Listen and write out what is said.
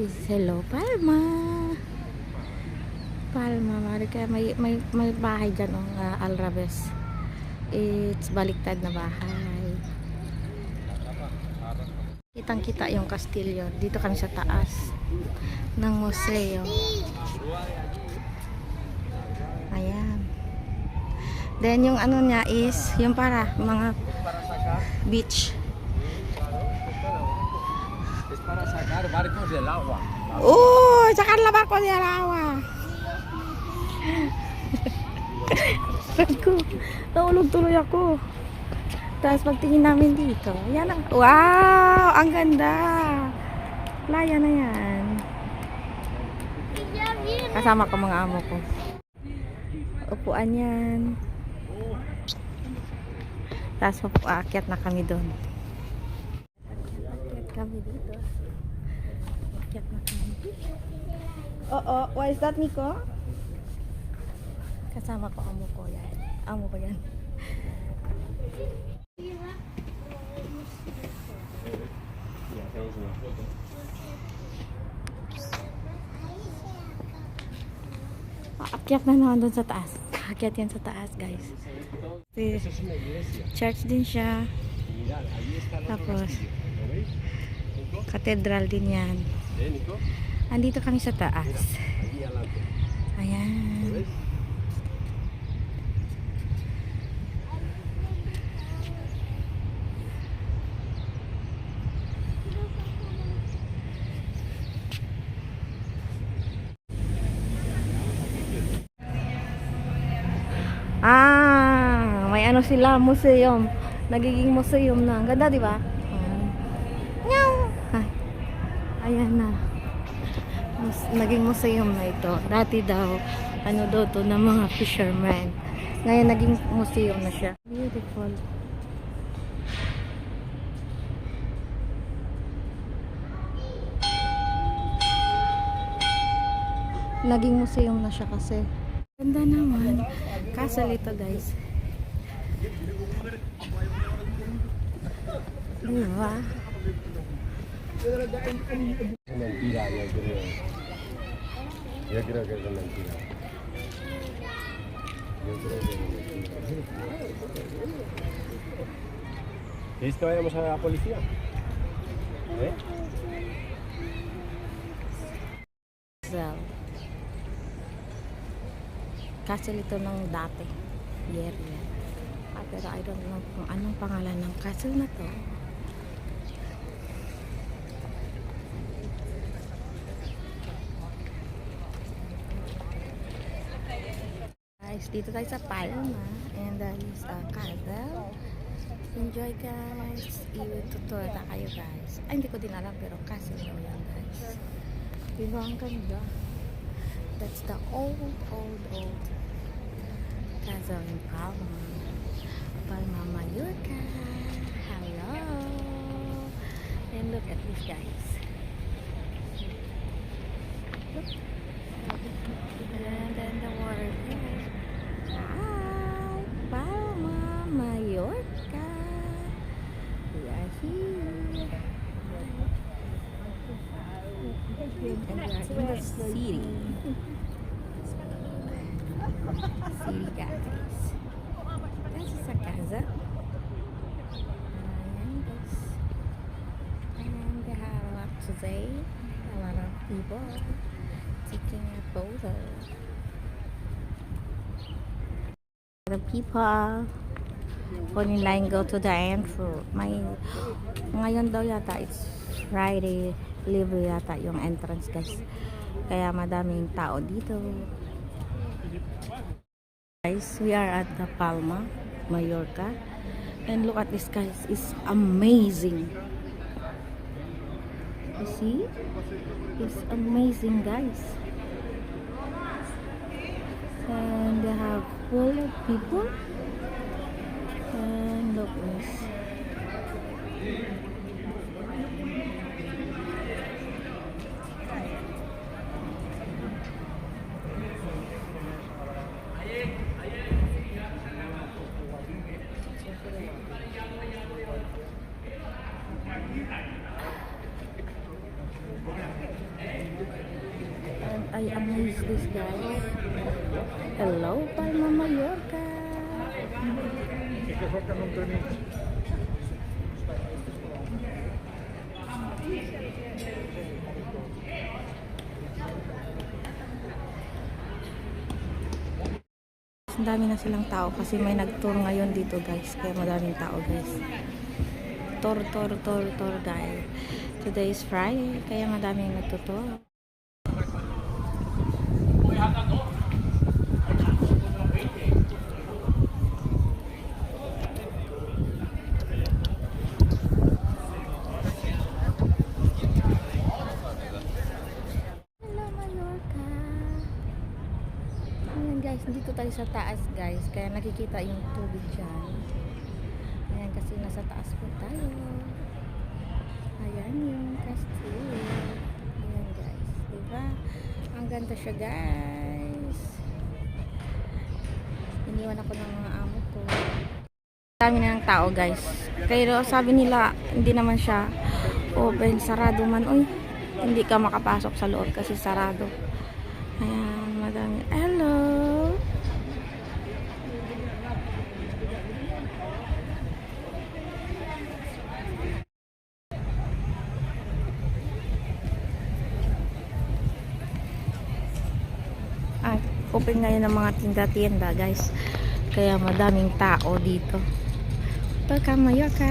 This is Hello Palma. Palma, mari kaya may bahay dyan ng Alrabes. It's baliktad na bahay. Kitang-kita yung kastilyo. Dito kami sa taas ng museo. Ayan. Then yung ano niya is yung para mga beach. Es para sacar barcos del agua. Sacar la barco del agua. Ko, naulog tuloy ako. Tapos pagtingin namin dito, yan ang, wow, ang ganda. Playa na yan. Kasama ko mga amo ko. Upuan yan. Tapos aakyat na kami doon. Aakyat kami dito. Aakyat na kami. Oh, what is that, Nico? Kasama ko amo ko yan. Amo ko yan. Aakyat na naman doon sa taas. Aakyat yan sa taas, guys. Church din siya. Tapos katedral din yan. Andito kami sa taas. Ayan. May ano sila, museum. Nagiging museum na. Ang ganda, di ba? Meow! Ayan na. Naging museum na ito. Dati daw, ano daw to ng mga fishermen. Ngayon, naging museum na siya. Beautiful. Naging museum na siya kasi. Ganda naman. Castle ito, guys. Diba? Mentira, yo creo. Yo creo que es mentira. Yo creo que es mentira. ¿Quieres que vayamos a la policía? ¿Eh? Castle ito ng dati. Yeria. Pero I don't know kung anong pangalan ng castle na to. Guys, dito tayo sa Palma. And that is a castle. Enjoy, guys. I-tutor na kayo, guys. Ay, hindi ko din alam pero castle daw yan, guys. Diba ang ganda? That's the old castle in Palma. Palma, Mallorca. Hello. And look at this, guys. Look. And then the water there. Hi, Palma, Mallorca. We are here. And we are in the city. City, guys. This is a casa. Ayan, guys. And they have a lot today. A lot of people taking a photo. The people falling in line go to the entrance. Ngayon daw yata it's Friday, libre yata yung entrance, guys. Kaya madaming tao dito. Guys, we are at the Palma, Mallorca. And look at this, guys. It's amazing. You see? It's amazing, guys. And they have full of people. And look this. I amaze this guys. Hello, Palma Mallorca. Ang dami na silang tao kasi may nag-tour ngayon dito guys. Kaya madaming tao guys. Tour guys. Today is Friday. Kaya madaming nagtutour. Hello Mallorca. Ayan guys, dito tayo sa taas guys. Kaya nakikita yung tubig dyan. Ayan kasi nasa taas po tayo. Ayan yung castle. Ayan guys. Diba? Ang ganda siya guys. Iniwan ako ng mga amo ko. Dami na ng tao guys. Pero sabi nila hindi naman siya open. Sarado man. Uy, hindi ka makapasok sa loob kasi sarado. Ayan, madami. Hello! Open ngayon ng mga tinda-tinda guys. Kaya madaming tao dito. Welcome Mallorca.